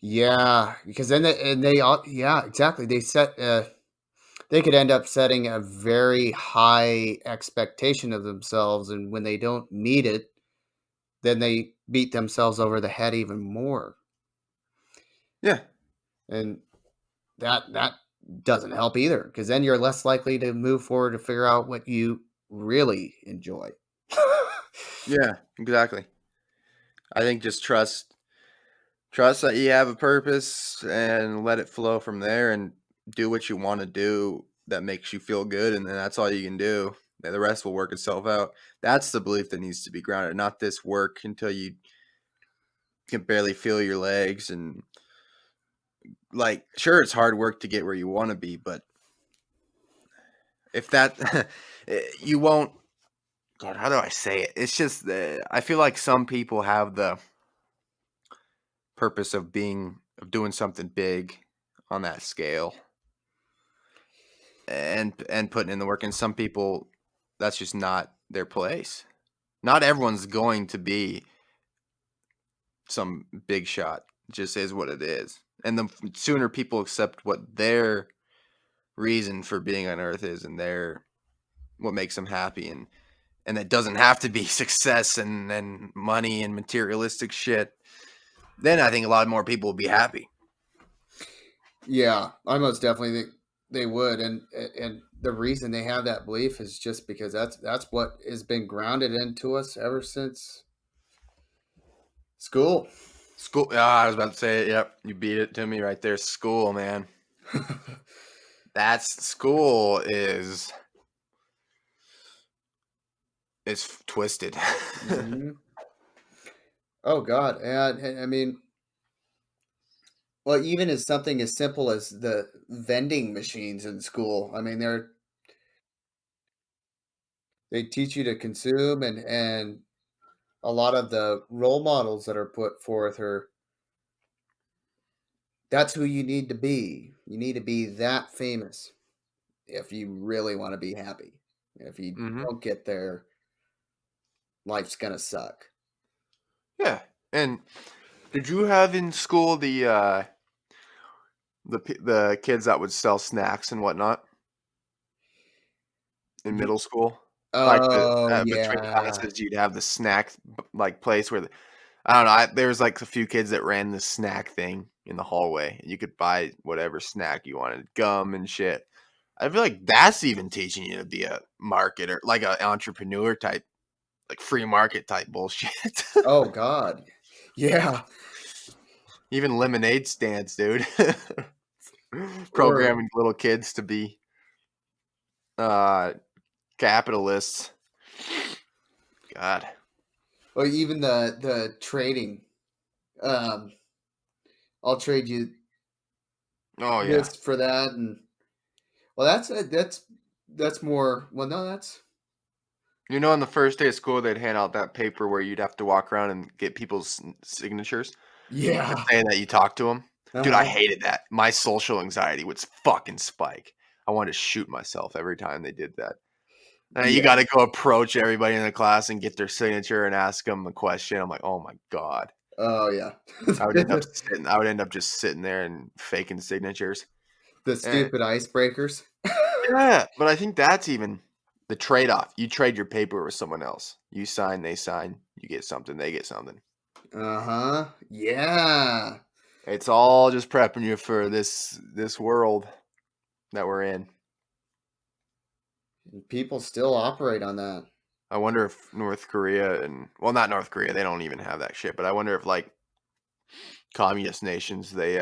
Yeah, because then they all, yeah, exactly. They could end up setting a very high expectation of themselves, and when they don't meet it, then they beat themselves over the head even more, Yeah. and that doesn't help either. Because then you're less likely to move forward to figure out what you really enjoy. Yeah, exactly. I think just trust that you have a purpose and let it flow from there and do what you want to do that makes you feel good and then that's all you can do. And the rest will work itself out. That's the belief that needs to be grounded, not this work until you can barely feel your legs and like sure it's hard work to get where you want to be, but if that you won't God, how do I say it? It's just I feel like some people have the purpose of doing something big on that scale and putting in the work and some people that's just not their place. Not everyone's going to be some big shot. It just is what it is. And the sooner people accept what their reason for being on earth is and their what makes them happy and it doesn't have to be success and money and materialistic shit, then I think a lot more people will be happy. Yeah, I most definitely think they would, and the reason they have that belief is just because that's what has been grounded into us ever since school. School. Ah, I was about to say it. Yep, you beat it to me right there. School, man. That's school is twisted. Hmm. Oh God, and I mean, well, even as something as simple as the vending machines in school. I mean, they teach you to consume and a lot of the role models that are put forth are that's who you need to be. You need to be that famous if you really want to be happy. If you Hmm. don't get there, life's gonna suck. Yeah. And did you have in school the kids that would sell snacks and whatnot in Ye- middle school? Like Oh between yeah. classes, you'd have the snack like place where I don't know. There was like a few kids that ran the snack thing in the hallway. You could buy whatever snack you wanted, gum and shit. I feel like that's even teaching you to be a marketer, like an entrepreneur type, like free market type bullshit. Oh God. Yeah. Even lemonade stands, dude. Or Programming little kids to be uh capitalists. God. or even the trading. Um, I'll trade you Oh yeah. this for that, and well, that's more. Well, no, that's You know, on the first day of school, they'd hand out that paper where you'd have to walk around and get people's signatures yeah. saying that you talked to them. Dude, I Uh-huh. hated that. My social anxiety would fucking spike. I wanted to shoot myself every time they did that. And you Yeah. got to go approach everybody in the class and get their signature and ask them a question. I'm like, oh my god, Oh yeah. I would end up just sitting there and faking signatures. The And stupid icebreakers. yeah, but I think that's even the trade off. You trade your paper with someone else. You sign, they sign. You get something, they get something. Uh-huh. Yeah. It's all just prepping you for this world that we're in. People still operate on that. I wonder if North Korea and well, not North Korea, they don't even have that shit. But I wonder if like communist nations, they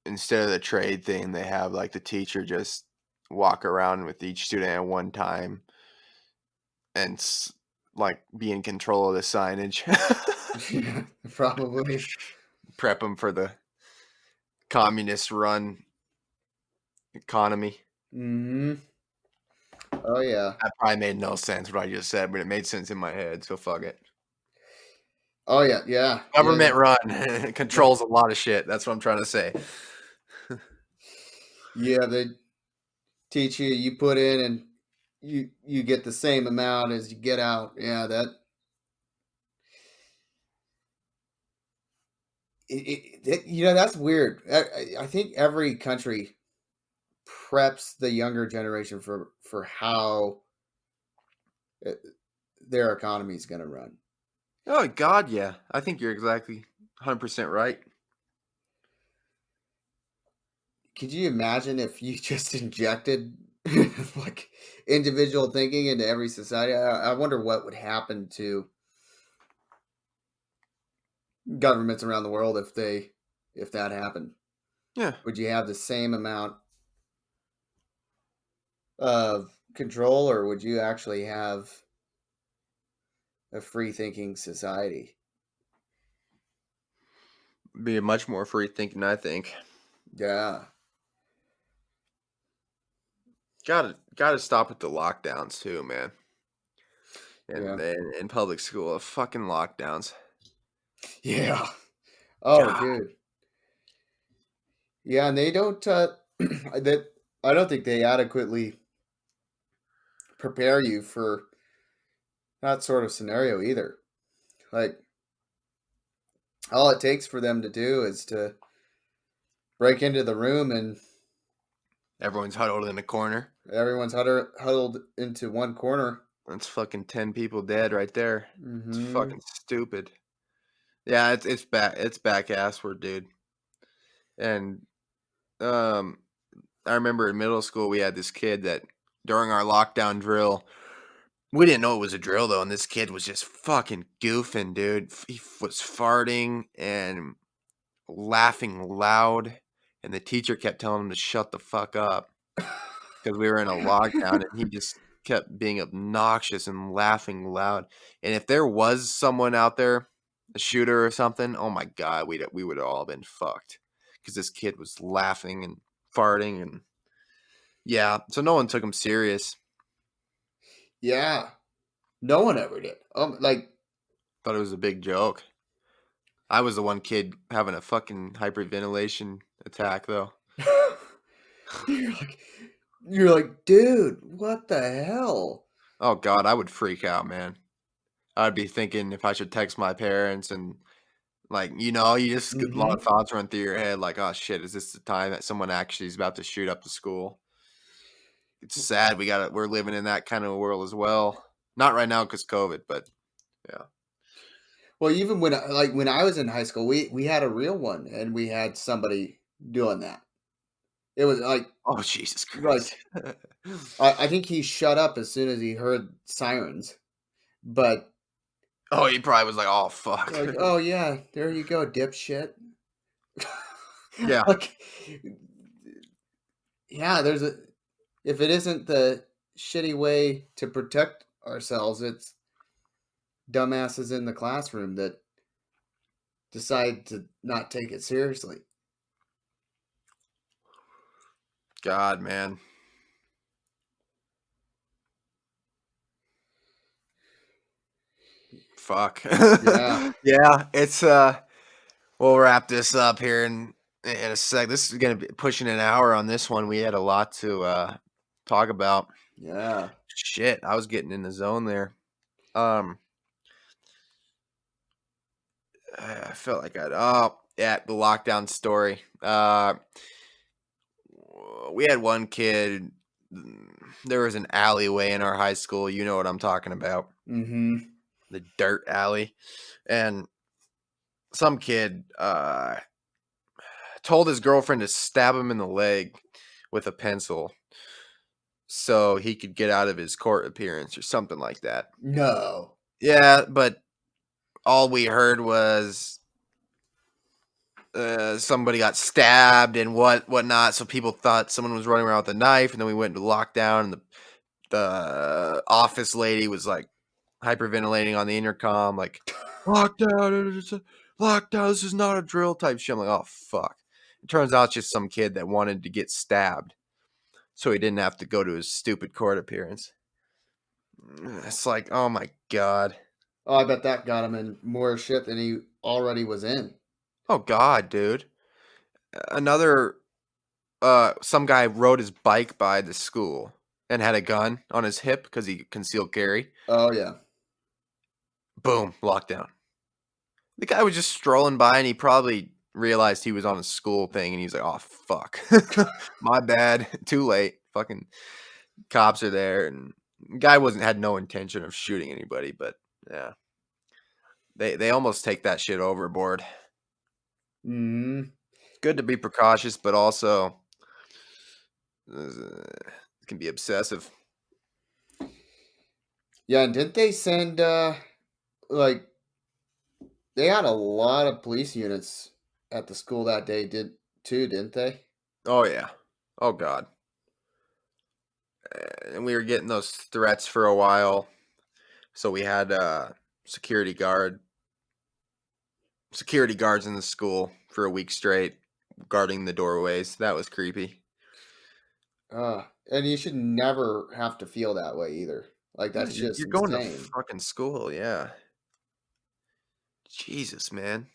instead of the trade thing, they have like the teacher just walk around with each student at one time and like be in control of the signage, Yeah, probably. prep them for the communist run economy. Hmm. Oh yeah. That probably made no sense what I just said, but it made sense in my head. So fuck it. Oh yeah. Yeah. Yeah. Government run controls a lot of shit. That's what I'm trying to say. Yeah. They teach you. You put in, and you get the same amount as you get out. Yeah. That's weird. I think every country preps the younger generation for how uh, their economy is going to run. Oh God, yeah. I think you're exactly 100% right. Could you imagine if you just injected like individual thinking into every society? I wonder what would happen to governments around the world if that happened. Yeah, Would you have the same amount of control, or would you actually have a free thinking society? be much more free thinking. I think. Yeah. Gotta stop with the lockdowns too, man. Yeah. And in public school, fucking lockdowns. Yeah. Oh, God, dude. Yeah, and they don't that I don't think they adequately prepare you for that sort of scenario either. Like all it takes for them to do is to break into the room and everyone's huddled in a corner. everyone's huddled into one corner. That's fucking 10 people dead right there. It's Hmm. fucking stupid. Yeah, it's back. It's back assward, dude. And um, I remember in middle school we had this kid that during our lockdown drill, we didn't know it was a drill though, and this kid was just fucking goofing, dude. He was farting and laughing loud, and the teacher kept telling him to shut the fuck up because we were in a lockdown, and he just kept being obnoxious and laughing loud. And if there was someone out there, a shooter or something, oh my god, we would have all been fucked because this kid was laughing and farting and yeah, so no one took him serious. Yeah. No one ever did. Like, Thought it was a big joke. I was the one kid having a fucking hyperventilation attack though. you're like, you're like, dude, what the hell? Oh god, I would freak out, man. I'd be thinking if I should text my parents and like, you just get a lot of Mm-hmm. thoughts run through your head like, "Oh shit, is this the time that someone actually is about to shoot up the school?" It's sad we're living in that kind of world as well. Not right now cuz COVID, but yeah. Well, even when I was in high school, we had a real one, and we had somebody doing that. It was Oh, Jesus Christ. like I think he shut up as soon as he heard sirens, but Oh, he probably was like, "Oh, fuck." like, oh yeah, there you go, dipshit. Yeah. Like, yeah, there's a if it isn't the shitty way to protect ourselves, it's dumbasses in the classroom that decide to not take it seriously. God, man. Fuck. Yeah, Yeah, we'll wrap this up here in a sec. This is gonna be pushing an hour on this one. We had a lot to talk about. yeah. Shit, I was getting in the zone there. Um, I felt like yeah, the lockdown story. We had one kid. There was an alleyway in our high school. You know what I'm talking about? Mm-hmm. The dirt alley, and some kid told his girlfriend to stab him in the leg with a pencil so he could get out of his court appearance or something like that. No. Yeah, but all we heard was somebody got stabbed and whatnot. So people thought someone was running around with a knife, and then we went into lockdown, and the office lady was like hyperventilating on the intercom, like lockdown, it's a lockdown. This is not a drill type shit. I'm like, oh fuck. It turns out it's just some kid that wanted to get stabbed, so he didn't have to go to his stupid court appearance. It's like, oh my god. Oh, I bet that got him in more shit than he already was in. Oh god, dude. Another some guy rode his bike by the school and had a gun on his hip because he concealed carry. Oh yeah. Boom, lockdown. The guy was just strolling by and he probably realized he was on a school thing and he's like, oh fuck. My bad. Too late. Fucking cops are there, and the guy wasn't had no intention of shooting anybody, but yeah. They almost take that shit overboard. Mm-hmm. It's good to be precautious, but also it can be obsessive. Yeah, and didn't they send like they had a lot of police units at the school that day didn't they? Oh yeah. Oh god. And we were getting those threats for a while. So we had security guard security guards in the school for a week straight guarding the doorways. That was creepy. And you should never have to feel that way either. Like Yeah, that's just you're going to insane. fucking school, yeah. Jesus, man.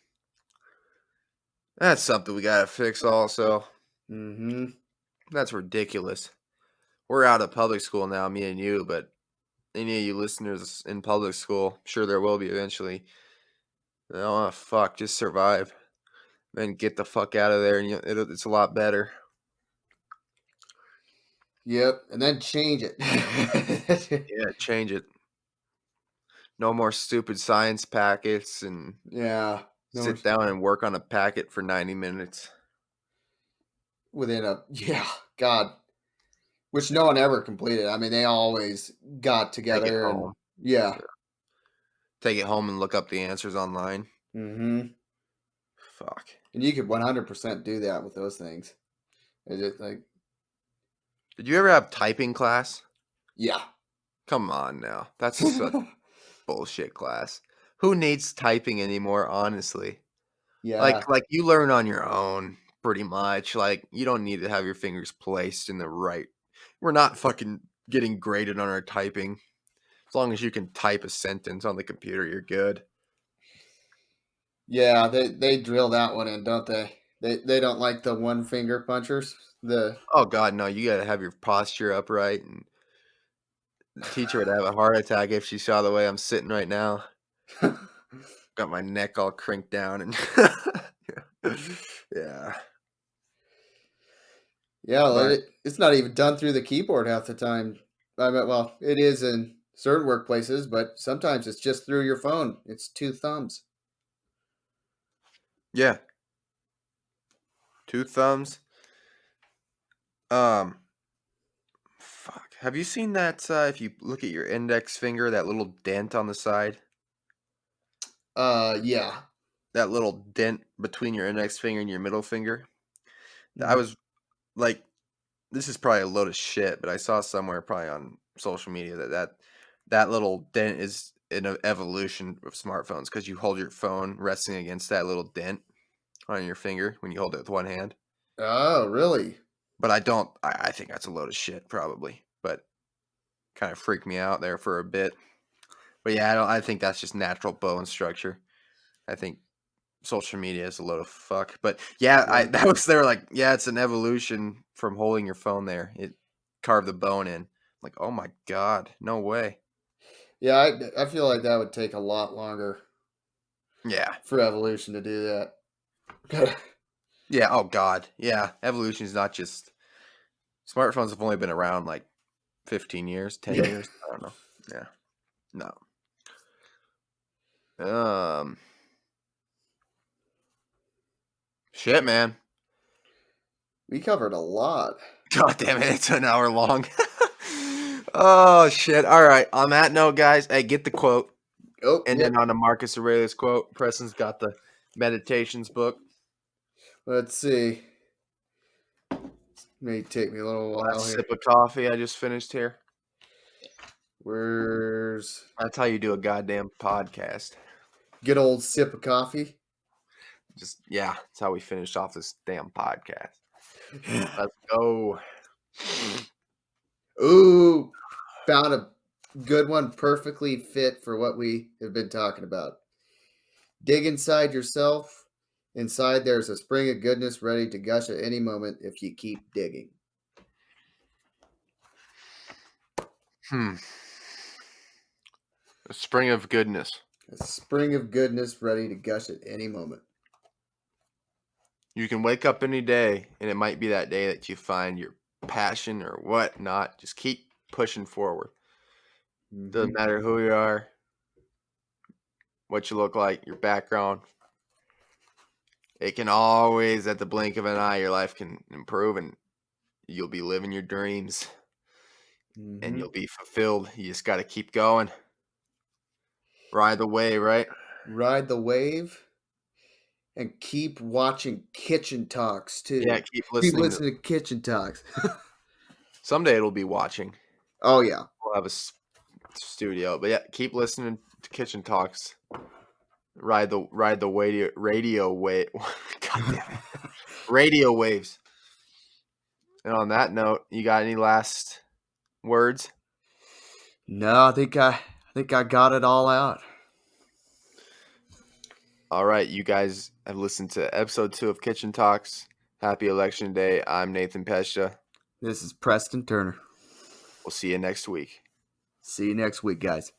That's something we gotta fix also. Mm-hmm. That's ridiculous. We're out of public school now, me and you, but any of you listeners in public school, sure there will be eventually. Oh fuck, just survive. Then get the fuck out of there, and it's a lot better. Yep. And then change it. Yeah, change it. No more stupid science packets and Yeah. No, sit down and work on a packet for 90 minutes. within a yeah, God. Which no one ever completed. I mean, they always got Take it together and home. yeah. Take it home and look up the answers online. Mm-hmm. Fuck. And you could 100% do that with those things. It's just like, Did you ever have typing class? yeah. Come on now. That's such bullshit class. Who needs typing anymore, honestly? Yeah. Like you learn on your own pretty much. Like you don't need to have your fingers placed in the right. We're not fucking getting graded on our typing. As long as you can type a sentence on the computer, you're good. Yeah, they drill that one in, don't they? They don't like the one finger punchers. The Oh God, no! You gotta have your posture upright, and the teacher would have a heart attack if she saw the way I'm sitting right now. Got my neck all crinked down, and yeah. yeah, well, But it's not even done through the keyboard half the time. I mean, well, it is in certain workplaces, but sometimes it's just through your phone. It's two thumbs. yeah, two thumbs. Um, fuck. Have you seen that? If you look at your index finger, that little dent on the side, Yeah. that little dent between your index finger and your middle finger. I Mhm. was like, this is probably a load of shit, but I saw somewhere probably on social media that little dent is an evolution of smartphones because you hold your phone resting against that little dent on your finger when you hold it with one hand. Oh, really? But I don't. I think that's a load of shit, probably. But kind of freaked me out there for a bit. But yeah, I don't. I think that's just natural bone structure. I think social media is a load of fuck. But yeah, I Well, that was they were like, yeah, it's an evolution from holding your phone there. It carved the bone in. Like, oh my god, no way. yeah, I feel like that would take a lot longer Yeah, for evolution to do that. yeah. Oh god, yeah. Evolution is not just smartphones have only been around like 15 years, 10 Yeah. years. I don't know. Yeah, no. Shit, man. We covered a lot. God damn it, it's an hour long. Oh shit. All right. On that note, guys, hey, get the quote. Oh, And yep. then on the Marcus Aurelius quote, Preston's got the meditations book. Let's see. May take me a little while Last here. sip of coffee I just finished here. Where's That's how you do a goddamn podcast. good old sip of coffee? Just yeah, that's how we finished off this damn podcast. Let's go. Ooh, found a good one perfectly fit for what we have been talking about. Dig inside yourself. Inside there's a spring of goodness ready to gush at any moment if you keep digging. Hmm. A spring of goodness. A spring of goodness ready to gush at any moment. You can wake up any day, and it might be that day that you find your passion or whatnot. Just keep pushing forward. Mm-hmm. Doesn't matter who you are, what you look like, your background. It can always, at the blink of an eye, your life can improve and you'll be living your dreams and Mm-hmm. you'll be fulfilled. You just got to keep going. Ride the wave, right? Ride the wave and keep watching Kitchen Talks Yeah, too. keep Keep listening to. listening to Kitchen Talks. Someday it'll be watching. Oh yeah. We'll have a studio, but yeah, keep listening to Kitchen Talks. Ride the radio wave. God damn it, radio waves. And on that note, you got any last words? No, I think I got it all out. All right, you guys have listened to episode 2 of Kitchen Talks. Happy Election Day. I'm Nathan Pesha. This is Preston Turner. We'll see you next week. See you next week, guys.